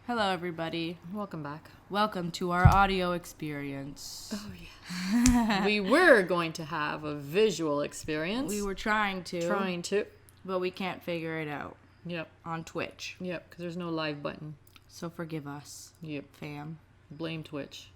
Hello, everybody. Welcome back. Welcome to our audio experience. Oh, yeah. We were going to have a visual experience. We were trying to. But we can't figure it out. Yep. On Twitch. Yep, because there's no live button. So forgive us. Yep. Fam. Blame Twitch.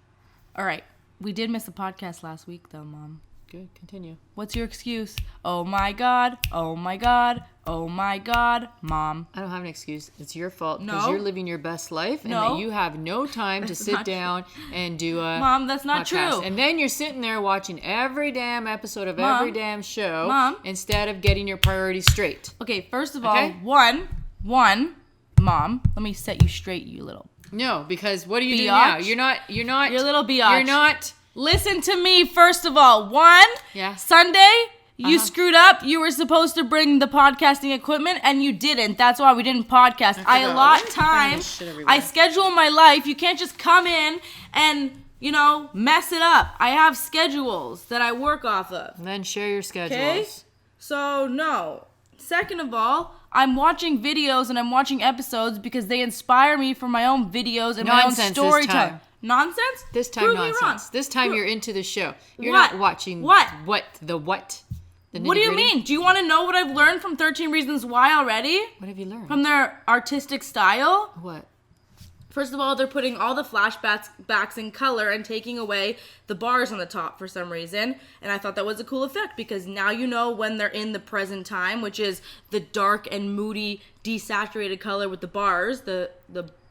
All right. We did miss a podcast last week, though, Mom. Good. Continue. What's your excuse? Oh, my God. Oh, my God. Oh, my God. Mom. I don't have an excuse. It's your fault because No. you're living your best life and No. that you have no time to sit down and do a Mom, that's not podcast. true. And then you're sitting there watching every damn episode of Mom. every damn show Mom. instead of getting your priorities straight. Okay, first of all, Okay? one, Mom, let me set you straight, you little... No, because what are you doing Biatch. now? You're not... You're a little biatch. You're not... Listen to me, first of all. One, Yeah. Sunday, you screwed up. You were supposed to bring the podcasting equipment, and you didn't. That's why we didn't podcast. I forgot. allot Why time. bring this shit everywhere? I schedule my life. You can't just come in and, mess it up. I have schedules that I work off of. And then share your schedules. Okay? So, no. Second of all, I'm watching videos and I'm watching episodes because they inspire me for my own videos and Nonsense my own this storytelling. time. Nonsense? This time, Prove me wrong. nonsense. This time, you're into the show. You're What? not watching What? The what? The What do you nitty-gritty? mean? Do you want to know what I've learned from 13 Reasons Why already? What have you learned? From their artistic style? What? First of all, they're putting all the flashbacks in color and taking away the bars on the top for some reason. And I thought that was a cool effect because now you know when they're in the present time, which is the dark and moody, desaturated color with the bars, the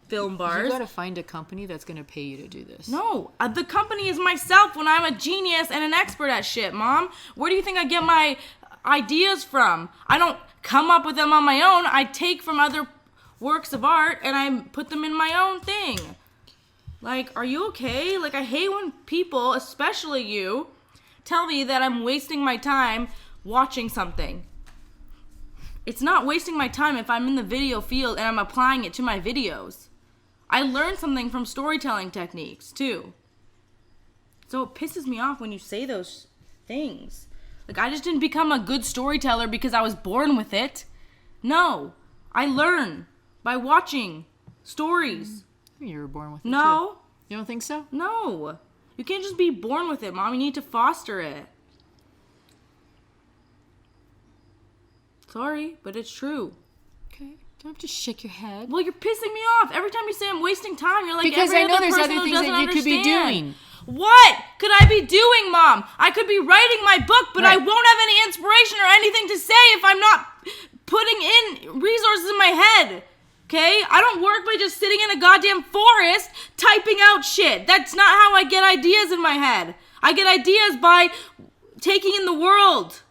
film bars. You gotta find a company that's gonna pay you to do this. No, the company is myself when I'm a genius and an expert at shit, Mom. Where do you think I get my ideas from? I don't come up with them on my own. I take from other works of art and I put them in my own thing. Like, are you okay? Like, I hate when people, especially you, tell me that I'm wasting my time watching something. It's not wasting my time if I'm in the video field and I'm applying it to my videos. I learned something from storytelling techniques, too. So it pisses me off when you say those things. Like, I just didn't become a good storyteller because I was born with it. No, I learn by watching stories. You were born with it. No. Too. You don't think so? No. You can't just be born with it, Mom. You need to foster it. Sorry, but it's true. Okay. Don't have to shake your head. Well, you're pissing me off. Every time you say I'm wasting time, you're like, Because every I know other there's person other who things that doesn't you could be understand. doing. What could I be doing, Mom? I could be writing my book, but I Right. won't have any inspiration or anything to say if I'm not putting in resources in my head. Okay? I don't work by just sitting in a goddamn forest typing out shit. That's not how I get ideas in my head. I get ideas by taking in the world.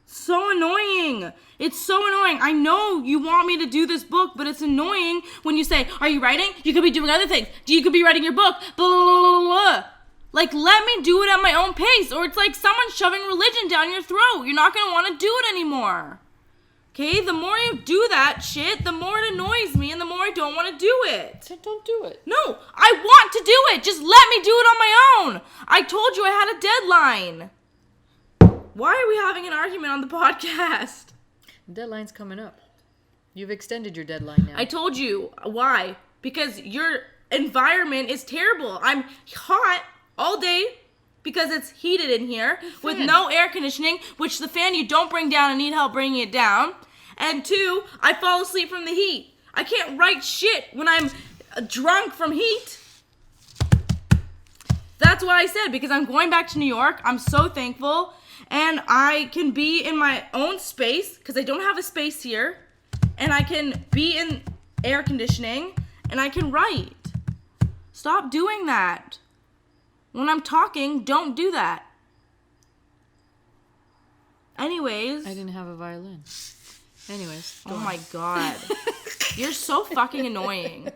So annoying. It's so annoying. I know you want me to do this book, but it's annoying when you say, are you writing? You could be doing other things. You could be writing your book. Blah, blah, blah, blah, blah. Like, let me do it at my own pace, or it's like someone shoving religion down your throat. You're not going to want to do it anymore. Okay? The more you do that shit, the more it annoys me, and the more I don't want to do it. Then don't do it. No, I want to do it. Just let me do it on my own. I told you I had a deadline. Why are we having an argument on the podcast? The deadline's coming up. You've extended your deadline now. I told you. Why? Because your environment is terrible. I'm hot all day because it's heated in here with no air conditioning, which the fan you don't bring down and need help bringing it down. And two, I fall asleep from the heat. I can't write shit when I'm drunk from heat. That's what I said, because I'm going back to New York. I'm so thankful. And I can be in my own space, because I don't have a space here. And I can be in air conditioning, and I can write. Stop doing that. When I'm talking, don't do that. Anyways. I didn't have a violin. Anyways. Oh my God. You're so fucking annoying.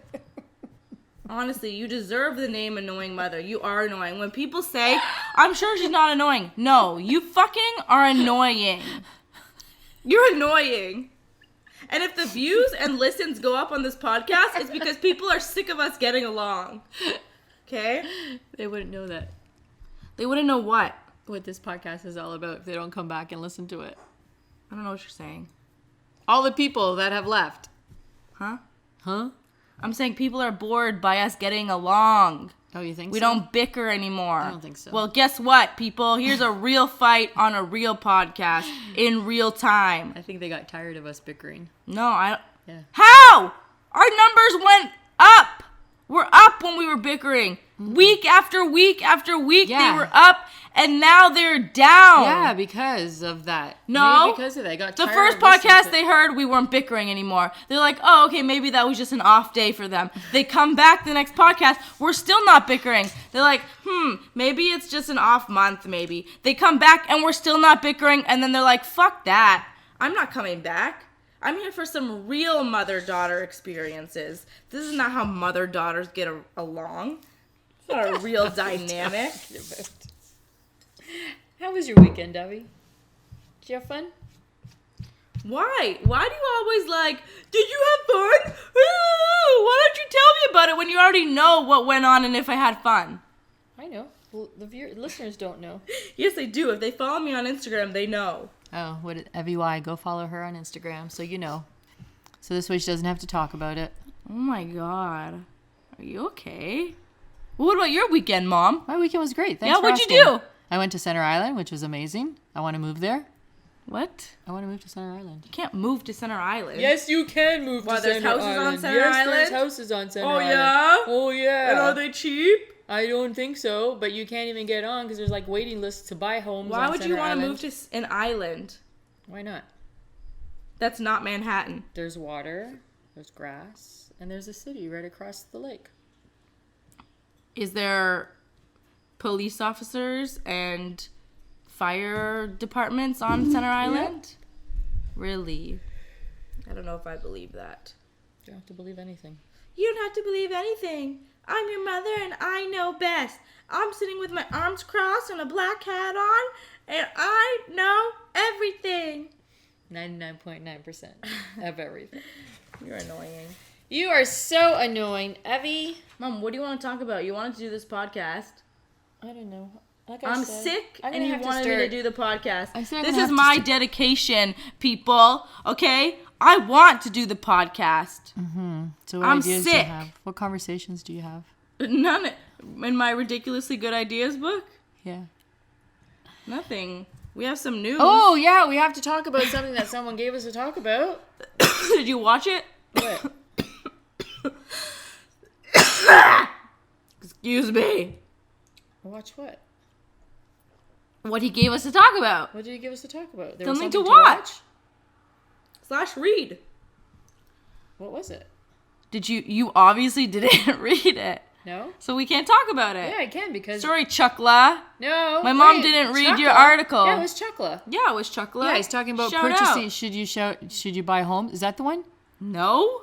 Honestly, you deserve the name annoying mother. You are annoying. When people say, I'm sure she's not annoying. No, you fucking are annoying. You're annoying. And if the views and listens go up on this podcast, it's because people are sick of us getting along. Okay? They wouldn't know that. They wouldn't know what this podcast is all about if they don't come back and listen to it. I don't know what you're saying. All the people that have left. Huh? Huh? I'm saying people are bored by us getting along. Oh, you think We so? don't bicker anymore. I don't think so. Well, guess what, people? Here's a real fight on a real podcast in real time. I think they got tired of us bickering. No, I don't. Yeah. How? Our numbers went up. We're up when we were bickering. Week after week after week, Yeah. they were up, and now they're down. Yeah, because of that. No. Maybe because of that. I got The tired first of listening podcast to- they heard, we weren't bickering anymore. They're like, oh, okay, maybe that was just an off day for them. They come back the next podcast, we're still not bickering. They're like, maybe it's just an off month, maybe. They come back and we're still not bickering, and then they're like, fuck that. I'm not coming back. I'm here for some real mother-daughter experiences. This is not how mother-daughters get along. It's not a real dynamic. How was your weekend, Debbie? Did you have fun? Why? Why do you always like, did you have fun? Why don't you tell me about it when you already know what went on and if I had fun? I know. Well, the listeners don't know. Yes, they do. If they follow me on Instagram, they know. Oh, what did Evie? Go follow her on Instagram so you know. So this way she doesn't have to talk about it. Oh my God. Are you okay? Well, what about your weekend, Mom? My weekend was great. Thanks Yeah, for what'd you asking. do? I went to Center Island, which was amazing. I want to move there. What? I want to move to Center Island. You can't move to Center Island. Yes, you can move Why, to there's Center houses Island. on Center yes, Island? there's houses on Center Oh, Island. yeah? Oh, yeah. And are they cheap? I don't think so, but you can't even get on because there's like waiting lists to buy homes Why on would Center you want to Island. move to an island? Why not? That's not Manhattan. There's water, there's grass, and there's a city right across the lake. Is there police officers and fire departments on Center Island? Really? I don't know if I believe that. You don't have to believe anything. You don't have to believe anything. I'm your mother and I know best. I'm sitting with my arms crossed and a black hat on, and I know everything. 99.9% of everything. You're annoying. You are so annoying, Evie. Mom, what do you want to talk about? You wanted to do this podcast. I don't know. Like I I'm said, sick, I'm and gonna you have to wanted me to start- do the podcast. I said I'm This gonna is have to my dedication, people. Okay? I want to do the podcast. So what I'm ideas do you sick. have? What conversations do you have? None in my ridiculously good ideas book. Yeah. Nothing. We have some news. Oh, yeah, we have to talk about something that someone gave us to talk about. Did you watch it? What? Excuse me. Watch what? What he gave us to talk about. What did you give us to talk about? There was Something to watch? watch. / read. What was it? Did you obviously didn't read it. No? So we can't talk about it. Yeah, I can because... Sorry, Chuckla. No. My mom wait, didn't read your Chukla. article. Yeah, it was Chukla. Yeah, it was Chuckla. Yeah, he's talking about Shout purchasing. out. Should you buy homes? Is that the one? No.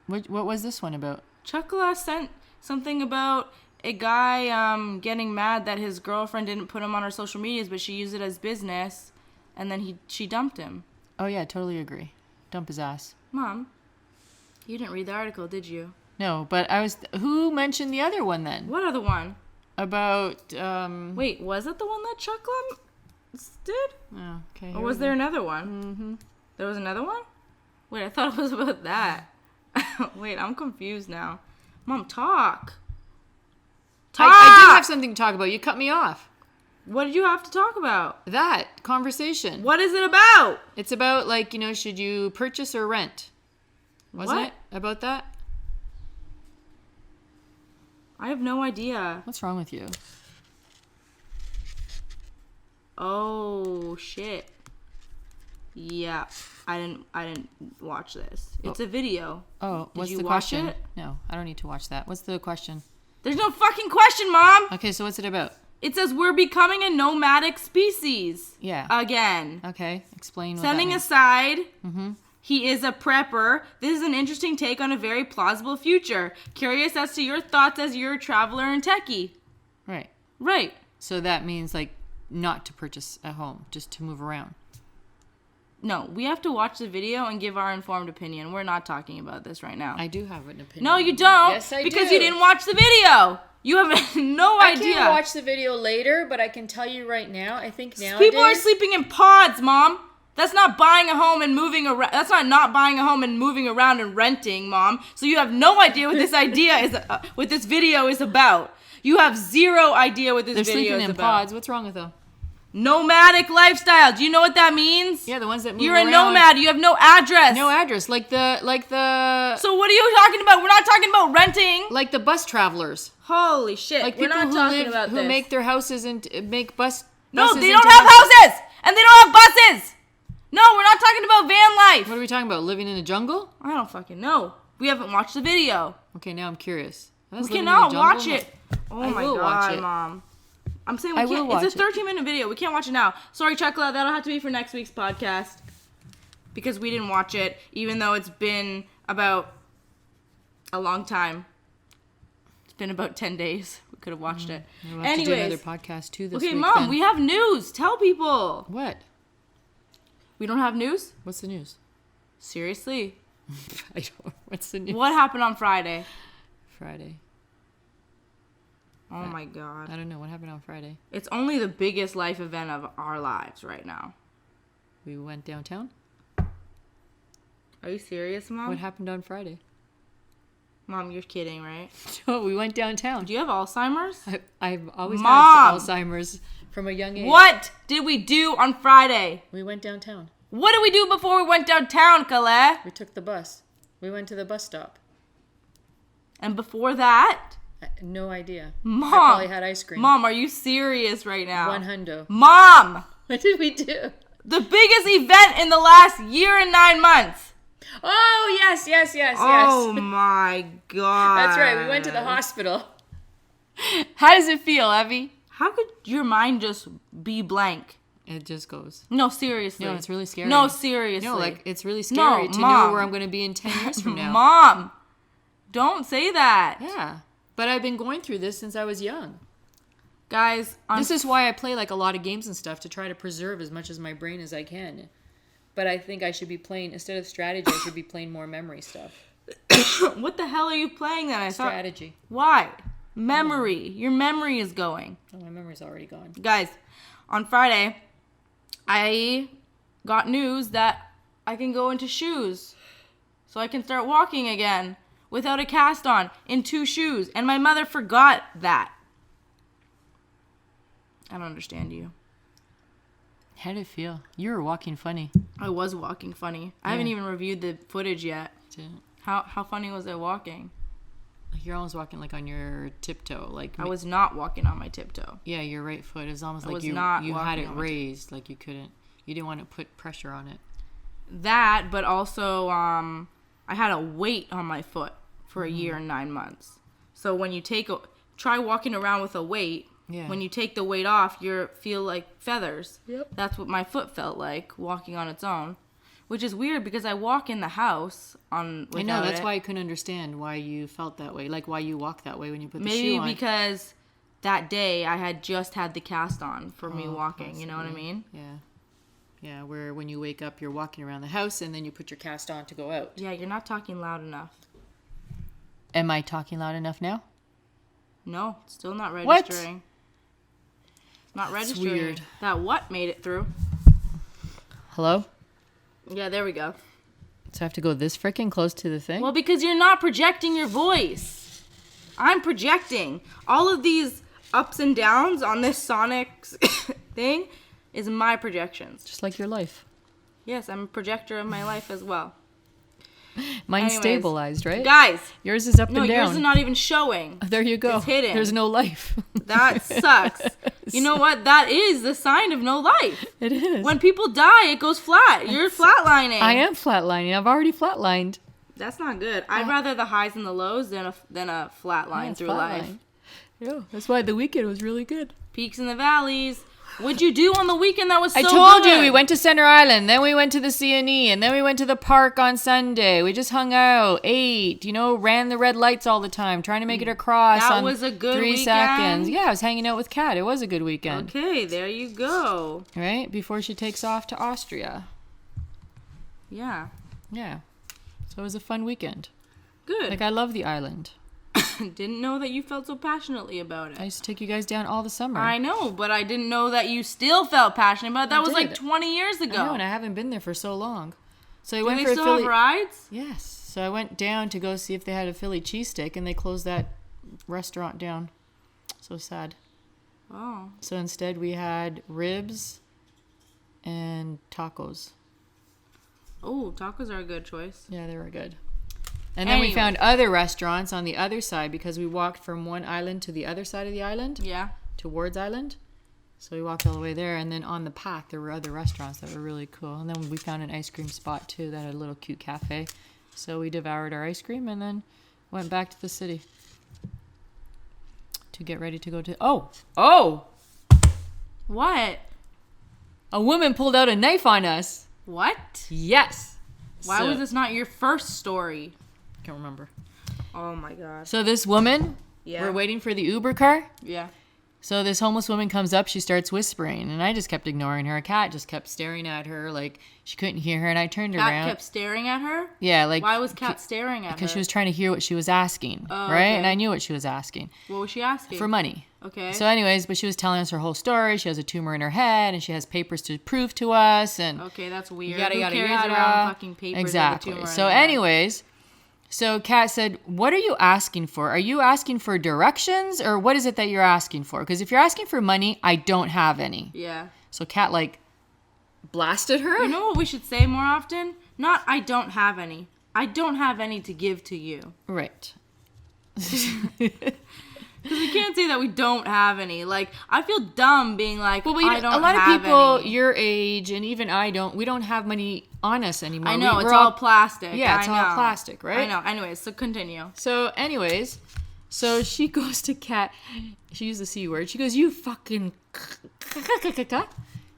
What was this one about? Chuckla sent something about a guy getting mad that his girlfriend didn't put him on her social medias, but she used it as business, and then she dumped him. Oh yeah, totally agree. Dump his ass. Mom, you didn't read the article, did you? No, but who mentioned the other one then? What other one? About Wait, was it the one that Chuckla did? Oh, okay. Or was there another one? Mm-hmm. There was another one? Wait, I thought it was about that. Wait, I'm confused now. Mom, talk. I did have something to talk about. You cut me off. What did you have to talk about? That conversation. What is it about? It's about should you purchase or rent? Wasn't What? it about that? I have no idea. What's wrong with you? Oh shit. Yeah, I didn't watch this. It's a video. Oh, Did what's you the watch question? it? No, I don't need to watch that. What's the question? There's no fucking question, Mom. Okay, so what's it about? It says we're becoming a nomadic species. Yeah. Again. Okay, explain what Setting that means. aside, he is a prepper. This is an interesting take on a very plausible future. Curious as to your thoughts as you're a traveler and techie. Right. Right. So that means not to purchase a home, just to move around. No, we have to watch the video and give our informed opinion. We're not talking about this right now. I do have an opinion. No, you don't. Yes, I because do. you didn't watch the video. You have no I idea. can't watch the video later, but I can tell you right now, I think nowadays... People are sleeping in pods, Mom. That's not buying a home and moving around. That's not buying a home and moving around and renting, Mom. So you have no idea what this what this video is about. You have zero idea what this They're video is sleeping in about. pods. What's wrong with them? Nomadic lifestyle. Do you know what that means? Yeah, the ones that move You're around. a nomad. You have no address. No address, like the So what are you talking about? We're not talking about renting. like the bus travelers, Holy shit. like We're people not who talking live about who this. make their houses and make buses. No, they into don't have houses. And they don't have buses. No, we're not talking about van life. What are we talking about? Living in a jungle? I don't fucking know. We haven't watched the video. Okay, now I'm curious. We cannot watch it. Oh my will watch god, it. Mom. I'm saying I we will can't. watch It's a 13-minute video. We can't watch it now. Sorry, Chuckla. That'll have to be for next week's podcast. Because we didn't watch it, even though it's been about a long time. It's been about 10 days. We could have watched it. We'll have to do another Anyways. podcast too this Okay, week. Mom, then. we have news. Tell people. What? We don't have news? What's the news? Seriously? I don't. What's the news? What happened on Friday? Friday. Oh my god. I don't know what happened on Friday. It's only the biggest life event of our lives right now. We went downtown. Are you serious, Mom? What happened on Friday? Mom, you're kidding, right? No, we went downtown. Do you have Alzheimer's? I've always Mom! had Alzheimer's from a young age. What did we do on Friday? We went downtown. What did we do before we went downtown, Calais? We took the bus. We went to the bus stop. And before that? No idea. Mom! I probably had ice cream. Mom, are you serious right now? $100. Mom! What did we do? The biggest event in the last year and 9 months. Oh, yes. Oh my god. That's right. We went to the hospital. How does it feel, Abby? How could your mind just be blank? It just goes. No, seriously. No, it's really scary. No, seriously. No, like it's really scary to know Mom. where I'm going to be in 10 years from now. Mom, don't say that. Yeah, but I've been going through this since I was young. Guys, This is why I play like a lot of games and stuff to try to preserve as much of my brain as I can. But I think I should be playing, instead of strategy, I should be playing more memory stuff. what the hell are you playing then? Strategy. Why? Memory. Your memory is going. Oh, my memory's already gone. Guys, on Friday, I got news that I can go into shoes. So I can start walking again without a cast on in 2 shoes. And my mother forgot that. I don't understand you. How did it feel? You were walking funny. I was walking funny. I haven't even reviewed the footage yet. Didn't- How funny was I walking? Like you're almost walking like on your tiptoe. Like I was not walking on my tiptoe. yeah, your right foot is almost I like was you not had walking it on my raised, like you didn't want to put pressure on it. That, but also I had a weight on my foot for a year and 9 months. So when you try walking around with a weight, Yeah. when you take the weight off, you feel like feathers. Yep. That's what my foot felt like walking on its own, which is weird because I walk in the house on. I know, that's it. why I couldn't understand why you felt that way, like why you walk that way when you put the Maybe shoe on. because that day I had just had the cast on for me Oh, walking. You know what I possibly. mean? Yeah. Yeah, where when you wake up, you're walking around the house and then you put your cast on to go out. Yeah, you're not talking loud enough. Am I talking loud enough now? No, it's still not What? registering. It's not That's registering. weird. That what made it through? Hello? Yeah, there we go. So I have to go this freaking close to the thing? Well, because you're not projecting your voice. I'm projecting. All of these ups and downs on this sonic thing is my projections. Just like your life. Yes, I'm a projector of my life as well. Mine's Anyways, stabilized, right? Guys, Yours is up no, and down. yours is not even showing. There you go. It's hidden. There's no life. That sucks. You know what? That is the sign of no life. It is. When people die, it goes flat. You're flatlining. I am flatlining. I've already flatlined. That's not good. I'd rather the highs and the lows than a flat line through life. Yeah, that's why the weekend was really good. Peaks and the valleys. What'd you do on the weekend that was so I told good? you, we went to Center Island, then we went to the CNE, and then we went to the park on Sunday. We just hung out, ate, ran the red lights all the time, trying to make it across That on was a good 3 weekend? seconds. Yeah, I was hanging out with Kat. It was a good weekend. Okay, there you go. Right? Before she takes off to Austria. Yeah, Yeah. So it was a fun weekend. good. Like, I love the island. didn't know that you felt so passionately about it. I used to take you guys down all the summer. I know, but I didn't know that you still felt passionate about it. That was like did. 20 years ago. I know, and I haven't been there for so long. So I Do went they for still a Philly. have rides? Yes. So I went down to go see if they had a Philly cheesesteak, and they closed that restaurant down. So sad. Oh. So instead, we had ribs and tacos. Oh, tacos are a good choice. Yeah, they were good. And then we found other restaurants on the other side because we walked from one island to the other side of the island. Yeah. Towards Island. So we walked all the way there, and then on the path there were other restaurants that were really cool. And then we found an ice cream spot too that had a little cute cafe. So we devoured our ice cream and then went back to the city to get ready to go to... Oh! What? A woman pulled out a knife on us. What? Yes. Why was this not your first story? Can't remember. Oh my god. So this woman, Yeah. we're waiting for the Uber car. Yeah. So this homeless woman comes up, she starts whispering, and I just kept ignoring her. A cat just kept staring at her like she couldn't hear her, and I turned Cat around. kept staring at her? Yeah, like... Why was Cat staring at her? Because she was trying to hear what she was asking, Oh, right? okay. And I knew what she was asking. What was she asking? For money. Okay. So anyways, but she was telling us her whole story. She has a tumor in her head, and she has papers to prove to us, and... Okay, that's weird. Yada, Who yada, carries yada. around fucking papers Exactly. of a tumor So in their head? anyways... So Kat said, what are you asking for? Are you asking for directions, or what is it that you're asking for? Because if you're asking for money, I don't have any. Yeah. So Kat, like, blasted her. You know what we should say more often? Not, I don't have any. I don't have any to give to you. Right. Because we can't say that we don't have any. Like, I feel dumb being like, Well, I don't a lot have of people any. your age, and even we don't have money on us anymore. I know, We're it's all plastic. Yeah, it's I all know. plastic, right? I know. Anyways, so continue. So anyways, so she goes to Kat. She used the C word. She goes, you fucking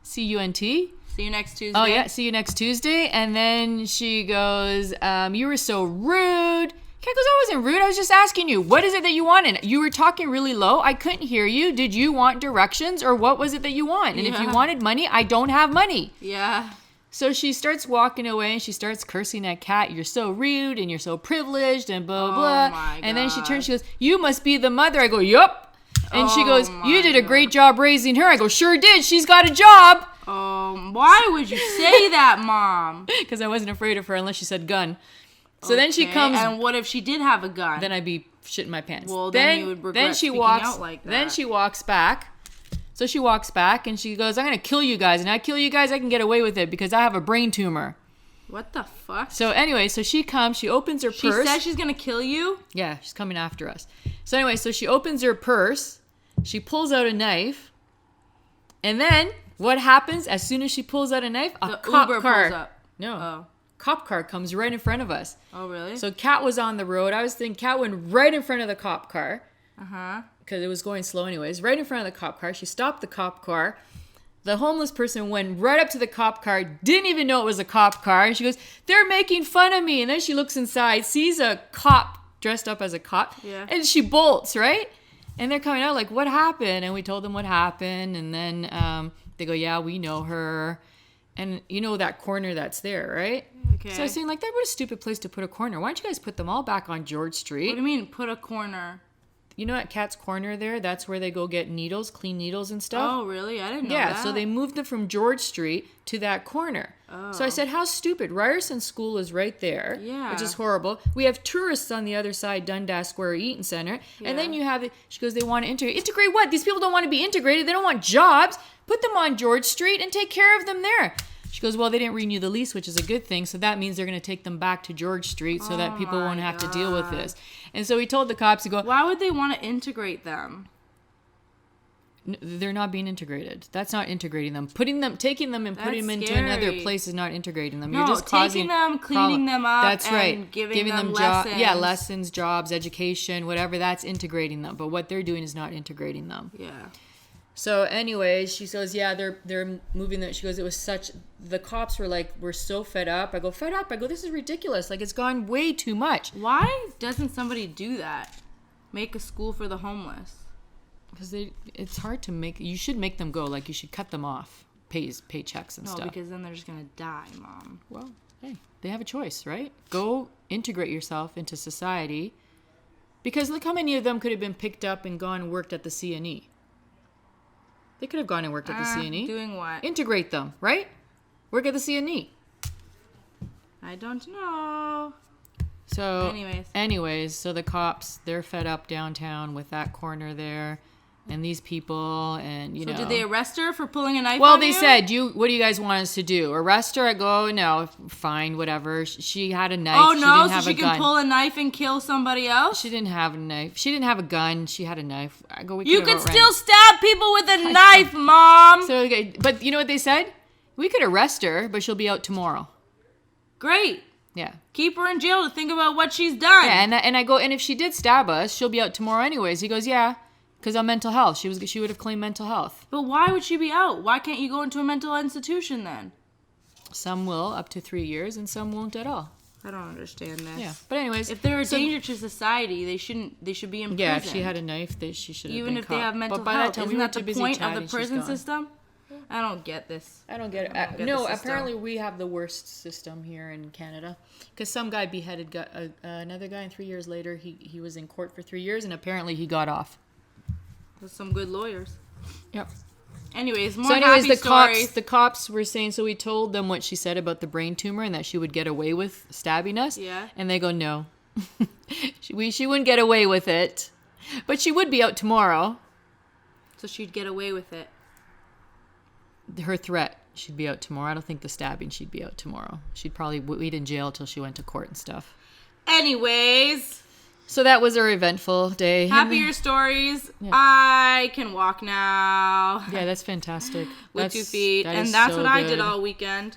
C-U-N-T. See you next Tuesday. Oh, yeah, see you next Tuesday. And then she goes, you were so rude. Kat goes, I wasn't rude. I was just asking you, what is it that you wanted? You were talking really low. I couldn't hear you. Did you want directions, or what was it that you want? And if you Yeah. wanted money, I don't have money. Yeah. So she starts walking away, and she starts cursing at Kat. You're so rude, and you're so privileged, and blah, blah, blah. my And then she God. turns, she goes, you must be the mother. I go, yup. And she Oh goes, my you did a God. great job raising her. I go, sure did. She's got a job. Why would you say that, Mom? Because I wasn't afraid of her unless she said gun. So then she Okay, comes. And what if she did have a gun? Then I'd be shitting my pants. Well, then you would regret speaking out like Then that. she walks back. So she walks back and she goes, I'm going to kill you guys. And I kill you guys, I can get away with it because I have a brain tumor. What the fuck? So anyway, so she comes, she opens her She purse. says she's gonna kill you? Yeah, she's coming after us. So anyway, so she opens her purse. She pulls out a knife. And then what happens as soon as she pulls out a knife? A The cop Uber car. pulls up. No. Oh. Cop car comes right in front of us. Oh, really? So Kat was on the road. I was thinking Kat went right in front of the cop car. Uh-huh. Because it was going slow anyways. Right in front of the cop car. She stopped the cop car. The homeless person went right up to the cop car. Didn't even know it was a cop car. And she goes, they're making fun of me. And then she looks inside. Sees a cop dressed up as a cop. Yeah. And she bolts, right? And they're coming out like, what happened? And we told them what happened. And then they go, yeah, we know her. And you know that corner that's there, right? Okay. So I was saying, like, that was a stupid place to put a corner. Why don't you guys put them all back on George Street? What do you mean, put a corner? You know at Kat's Corner there? That's where they go get needles, clean needles and stuff. Oh, really? I didn't know Yeah, that. so they moved it from George Street to that corner. So I said, how stupid. Ryerson School is right there, Yeah. which is horrible. We have tourists on the other side, Dundas Square Eaton Center. And then Yeah. you have, she goes, they want to integrate. Integrate what? These people don't want to be integrated. They don't want jobs. Put them on George Street and take care of them there. She goes, well, they didn't renew the lease, which is a good thing. So that means they're going to take them back to George Street so that people my won't have to deal with God. this. And so he told the cops to go, Why would they want to integrate them? they're not being integrated. That's not integrating them. Taking them and putting them That's into another scary. place is not integrating them. No, You're just causing taking them, cleaning them up, That's and right. giving them Yeah, lessons. lessons, jobs, education, whatever. That's integrating them. But what they're doing is not integrating them. Yeah. So, anyways, she says, yeah, they're moving them. She goes, it was such. The cops were like, we're so fed up. I go, fed up. I go, this is ridiculous. Like, it's gone way too much. Why doesn't somebody do that? Make a school for the homeless. Because it's hard to make. You should make them go. Like, you should cut them off paychecks and No, stuff. because then they're just gonna die, Mom. Well, hey, they have a choice, right? Go integrate yourself into society Because look how many of them could have been picked up and gone and worked at the CNE. They could have gone and worked at the CNE. Doing what? Integrate them, right? Work at the CNE. I don't know. So, anyways, so the cops, they're fed up downtown with that corner there. And these people, and you know. Did they arrest her for pulling a knife Well, on they you? said, what do you guys want us to do? Arrest her? I go, no, fine, whatever. She had a knife. Oh, she no? didn't have So she a can gun. pull a knife and kill somebody else? She didn't have a knife. She didn't have a gun. She had a knife. I go, we You could've can outrun- still stab people with a knife, Mom. So, okay, but you know what they said? We could arrest her, but she'll be out tomorrow. Great. Yeah. Keep her in jail to think about what she's done. Yeah, and I go, and if she did stab us, she'll be out tomorrow anyways. He goes, yeah, because on mental health. She would have claimed mental health. But why would she be out? Why can't you go into a mental institution then? Some will, up to 3 years, and some won't at all. I don't understand this. Yeah. But anyways. If they're a danger to society, they should be in prison. Yeah, if she had a knife, she should have Even been if they caught. have mental But by health, that time, isn't we were that too the busy point of chatting, the she's prison gone. system? I don't get this. I don't get it. get the No, system. apparently we have the worst system here in Canada. Because some guy beheaded another guy, and 3 years later, he was in court for 3 years, and apparently he got off. There's some good lawyers. Yep. Anyways, more So anyways, happy stories. the cops were saying, so we told them what she said about the brain tumor and that she would get away with stabbing us. Yeah. And they go, no. she wouldn't get away with it. But she would be out tomorrow. So she'd get away with it. Her threat, she'd be out tomorrow. I don't think the stabbing, she'd be out tomorrow. She'd probably wait in jail till she went to court and stuff. Anyways, So that was our eventful day. happier stories. Yeah. I can walk now. Yeah, that's fantastic. With 2 feet. And that's what I did all weekend.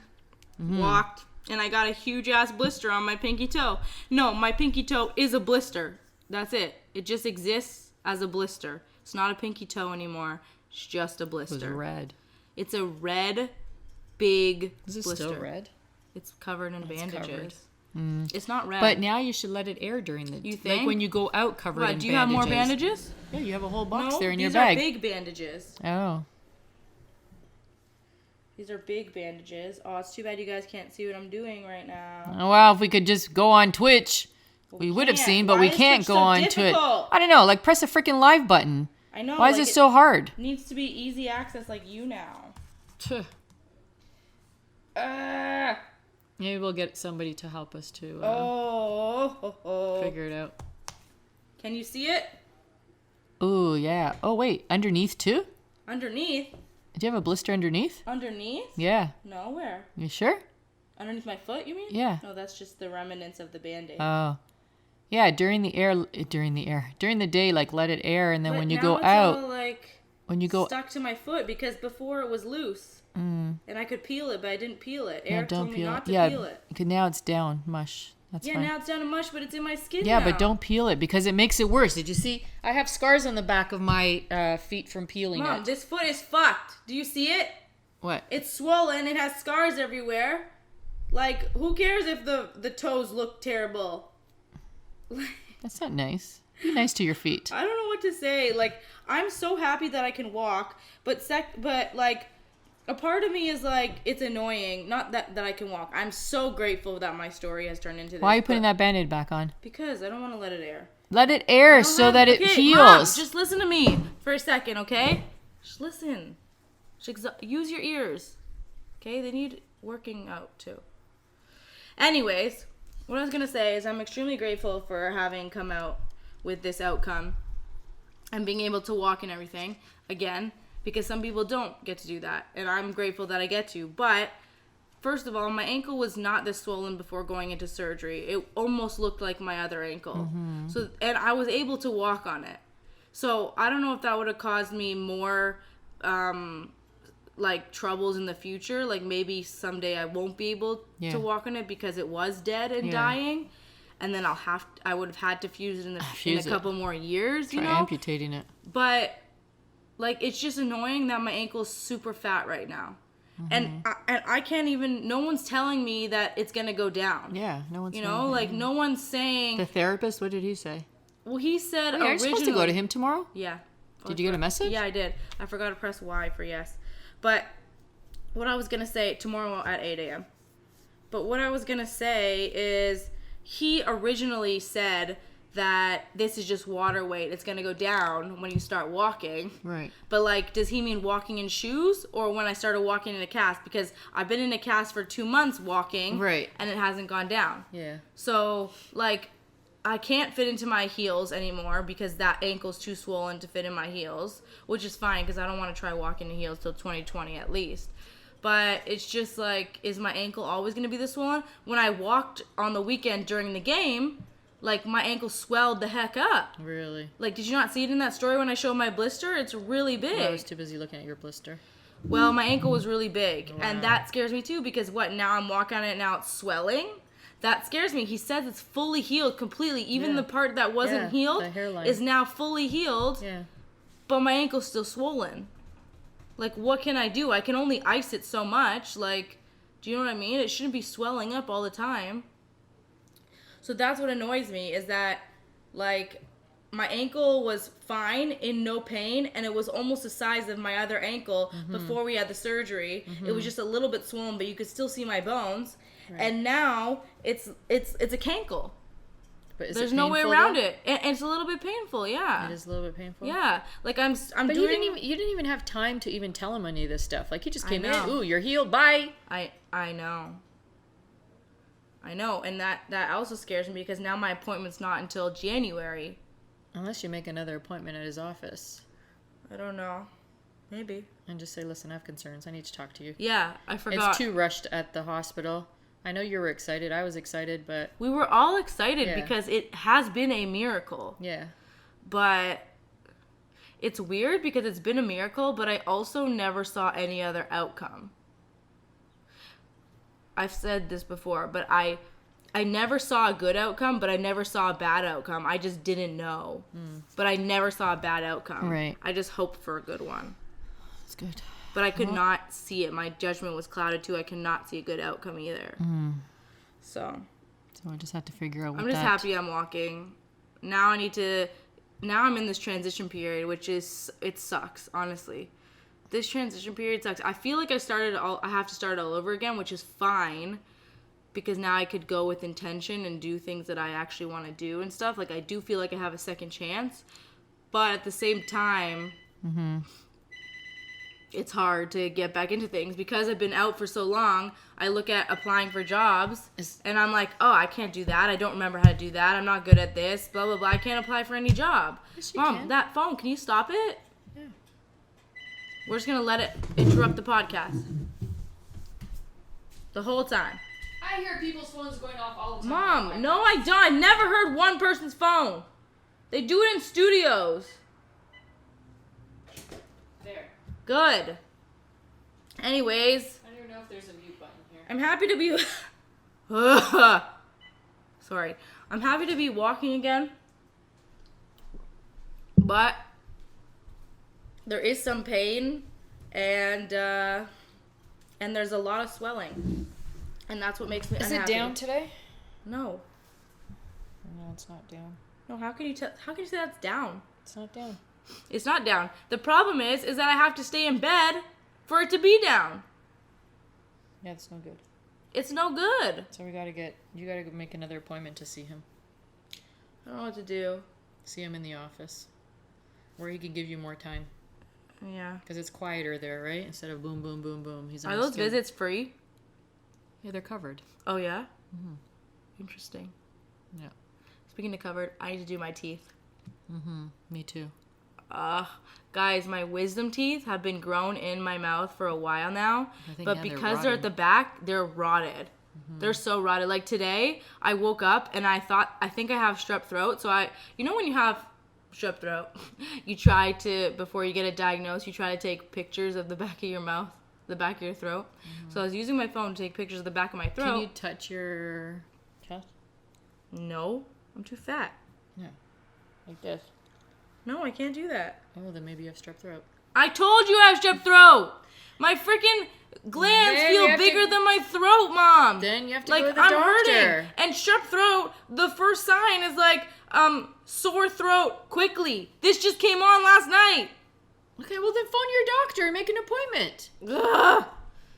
Walked. And I got a huge ass blister on my pinky toe. No, my pinky toe is a blister. That's it. It just exists as a blister. It's not a pinky toe anymore. It's just a blister. It was red. It's a red, big Is it blister. still red? It's covered in bandages. covered. It's not red. But now you should let it air during the... You think? Like when you go out covered in bandages. Do you have more bandages? Yeah, you have a whole box No, there in your these bag. are big bandages. Oh. These are big bandages. Oh, it's too bad you guys can't see what I'm doing right now. Oh, well, if we could just go on Twitch, we would have can't. seen, but Why we is can't Twitch go so on Twitch. difficult? I don't know, like press a freaking live button. I know. Why is it so hard? Needs to be easy access like you now. Maybe we'll get somebody to help us to figure it out. Can you see it? Ooh, yeah. Oh, wait. Underneath, too? Underneath? Do you have a blister underneath? Underneath? Yeah. No, where? You sure? Underneath my foot, you mean? Yeah. No, that's just the remnants of the Band-Aid. Oh. Yeah, during the day, like, let it air, and then But when you now go it's out... all, like, when you go... stuck to my foot because before it was loose. And I could peel it, but I didn't peel it. Eric told me not to peel it. Yeah, now it's down. Mush. That's Yeah, fine. now it's down to mush, but it's in my skin Yeah, now. but don't peel it because it makes it worse. Did you see? I have scars on the back of my feet from peeling Mom, it. this foot is fucked. Do you see it? What? It's swollen. It has scars everywhere. Like, who cares if the toes look terrible? That's not nice. Be nice to your feet. I don't know what to say. Like, I'm so happy that I can walk, but like, a part of me is like, it's annoying. Not that I can walk. I'm so grateful that my story has turned into this. Why are you putting that Band-Aid back on? Because I don't want to let it air. Let it air so that it heals. Mom, just listen to me for a second, okay? Just listen. Use your ears. Okay? They need working out too. Anyways, what I was going to say is I'm extremely grateful for having come out with this outcome and being able to walk and everything again, because some people don't get to do that, and I'm grateful that I get to. But first of all, my ankle was not this swollen before going into surgery. It almost looked like my other ankle. So, and I was able to walk on it. So I don't know if that would have caused me more like troubles in the future. Like maybe someday I won't be able to walk on it because it was dead and dying. And then I would have had to fuse it in a couple more years, you know? Try amputating it. But like, it's just annoying that my ankle's super fat right now. And I can't even, no one's telling me that it's going to go down. Yeah, no one's You know, like, no one's saying. The therapist, what did he say? Well, he said Oh, yeah, you're supposed to go to him tomorrow? Yeah. Did you get a message? Yeah, I did. I forgot to press Y for yes. But what I was going to say, tomorrow at 8 a.m. But what I was going to say is, he originally said that this is just water weight. It's going to go down when you start walking. Right. But, like, does he mean walking in shoes or when I started walking in a cast? Because I've been in a cast for 2 months walking. Right. And it hasn't gone down. Yeah. So, like, I can't fit into my heels anymore because that ankle's too swollen to fit in my heels, which is fine because I don't want to try walking in heels till 2020 at least. But it's just like, is my ankle always going to be this swollen? When I walked on the weekend during the game, like, my ankle swelled the heck up. Really? Like, did you not see it in that story when I showed my blister? It's really big. Well, I was too busy looking at your blister. Well, my ankle was really big. Wow. And that scares me too because now I'm walking on it, now it's swelling. That scares me. He says it's fully healed completely. Even the part that wasn't healed the hairline is now fully healed. Yeah. But my ankle's still swollen. Like, what can I do? I can only ice it so much. Like, do you know what I mean? It shouldn't be swelling up all the time. So that's what annoys me is that, like, my ankle was fine, in no pain, and it was almost the size of my other ankle before we had the surgery. It was just a little bit swollen, but you could still see my bones. Right. And now it's a cankle. But there's no way around it. And it's a little bit painful, yeah. It is a little bit painful. Yeah, like I'm but doing. you didn't even have time to even tell him any of this stuff. Like, he just came in. know. Ooh, you're healed. Bye. I know, and that also scares me because now my appointment's not until January. Unless you make another appointment at his office. I don't know. Maybe. And just say, listen, I have concerns. I need to talk to you. Yeah, I forgot. It's too rushed at the hospital. I know you were excited. I was excited, but... We were all excited because it has been a miracle. Yeah. But it's weird because it's been a miracle, but I also never saw any other outcome. I've said this before, but I never saw a good outcome, but I never saw a bad outcome. I just didn't know. But I never saw a bad outcome. Right. I just hoped for a good one. That's good. But I could not see it. My judgment was clouded too. I cannot see a good outcome either. So I just have to figure out what I'm just happy I'm walking. Now I'm in this transition period, which is, it sucks, honestly. This transition period sucks. I feel like I have to start all over again, which is fine. Because now I could go with intention and do things that I actually want to do and stuff. Like, I do feel like I have a second chance. But at the same time, it's hard to get back into things. Because I've been out for so long, I look at applying for jobs, and I'm like, oh, I can't do that. I don't remember how to do that. I'm not good at this, blah, blah, blah. I can't apply for any job. Yes, you Mom, can. that phone, can you stop it? Yeah. We're just going to let it interrupt the podcast. The whole time. I hear people's phones going off all the time. Mom, no I don't. I never heard one person's phone. They do it in studios. There. Good. Anyways. I don't even know if there's a mute button here. I'm happy to be... Sorry. I'm happy to be walking again. But there is some pain and there's a lot of swelling. And that's what makes me Is unhappy. it down today? No. No, it's not down. No, how can you say that's down? It's not down. It's not down. The problem is that I have to stay in bed for it to be down. Yeah, it's no good. It's no good. So you gotta make another appointment to see him. I don't know what to do. See him in the office. Where he can give you more time. Yeah. Because it's quieter there, right? Instead of boom, boom, boom, boom. Are those visits free? Yeah, they're covered. Oh, yeah? Mm-hmm. Interesting. Yeah. Speaking of covered, I need to do my teeth. Me too. Guys, my wisdom teeth have been grown in my mouth for a while now. But because they're at the back, they're rotted. They're so rotted. Like today, I woke up and I think I have strep throat. So when you have strep throat, you try to, before you get it diagnosed, you try to take pictures of the back of your mouth, the back of your throat. So I was using my phone to take pictures of the back of my throat. Can you touch your chest? No, I'm too fat. Yeah. Like this. No, I can't do that. Oh, then maybe you have strep throat. I told you I have strep throat. My freaking glands feel bigger than my throat, Mom. Then you have to like, go to the I'm doctor. hurting. And strep throat, the first sign is like sore throat quickly. This just came on last night. Okay, well then phone your doctor and make an appointment. Ugh.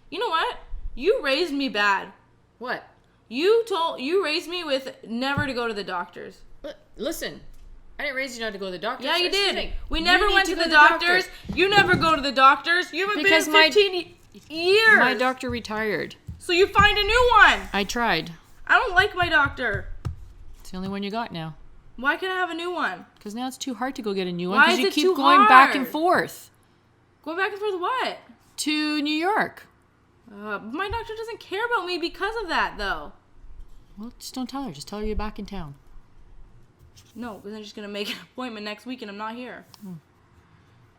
You know what? You raised me bad. What? You raised me with never to go to the doctors. Listen, I didn't raise you not to go to the doctor. Yeah, you That's the did. thing. We You never need went to to go the doctor. doctors. You never go to the doctors. You haven't Because been my- in 15 years. My doctor retired. So you find a new one. I tried. I don't like my doctor. It's the only one you got now. Why can't I have a new one? Because now it's too hard to go get a new one. Why Because is you it keep too going back and hard? forth Going back and forth what? to New York. My doctor doesn't care about me because of that, though. Well, just don't tell her. Just tell her you're back in town. No, because I'm just going to make an appointment next week and I'm not here.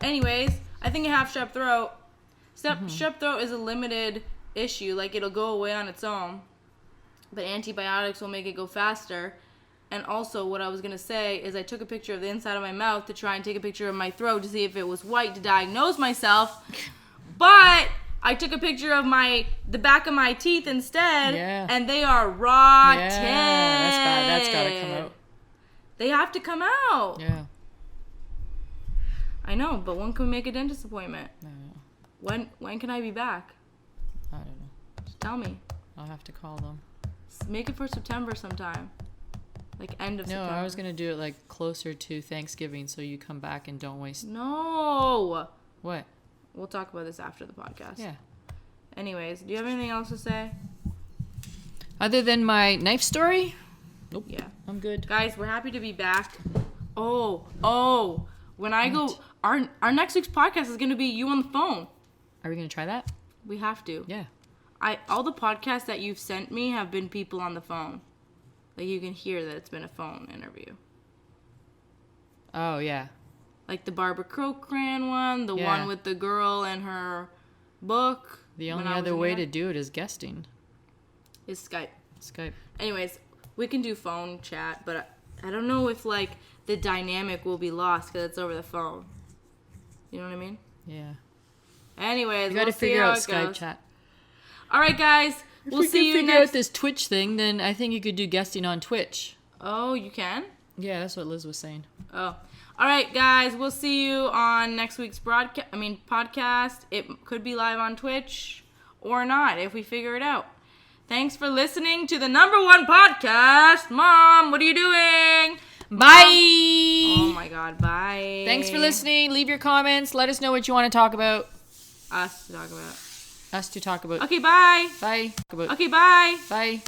Anyways, I think I have strep throat. Strep throat is a limited issue. Like, it'll go away on its own. But antibiotics will make it go faster. And also, what I was going to say is I took a picture of the inside of my mouth to try and take a picture of my throat to see if it was white to diagnose myself. But I took a picture of the back of my teeth instead. Yeah. And they are rotten. Yeah, that's bad. That's got to come out. They have to come out. Yeah. I know, but when can we make a dentist appointment? I don't know. When can I be back? I don't know. Just tell me. I'll have to call them. Make it for September sometime. Like end of No, September. I was going to do it like closer to Thanksgiving so you come back and don't waste. No. What? We'll talk about this after the podcast. Yeah. Anyways, do you have anything else to say? Other than my knife story? Nope. Yeah. I'm good. Guys, we're happy to be back. Oh. When I go, our next week's podcast is going to be you on the phone. Are we going to try that? We have to. Yeah. All the podcasts that you've sent me have been people on the phone. Like you can hear that it's been a phone interview. Oh, yeah. Like the Barbara Crocran one, the Yeah. one with the girl and her book. The when only I was other in way New to York, do it is guesting. is Skype. Skype. Anyways, we can do phone chat, but I don't know if like the dynamic will be lost because it's over the phone. You know what I mean? Yeah. Anyways, You got to we'll see figure how out it Skype goes. chat. All right, guys. We'll If we see can you figure next. out this Twitch thing, then I think you could do guesting on Twitch. Oh, you can? Yeah, that's what Liz was saying. Oh. All right, guys. We'll see you on next week's podcast. It could be live on Twitch or not if we figure it out. Thanks for listening to the #1 podcast. Mom, what are you doing? Bye! Oh my God, bye. Thanks for listening. Leave your comments. Let us know what you want to talk about. Us to talk about. Us to talk about. Okay, bye. Bye. Okay, bye. Bye.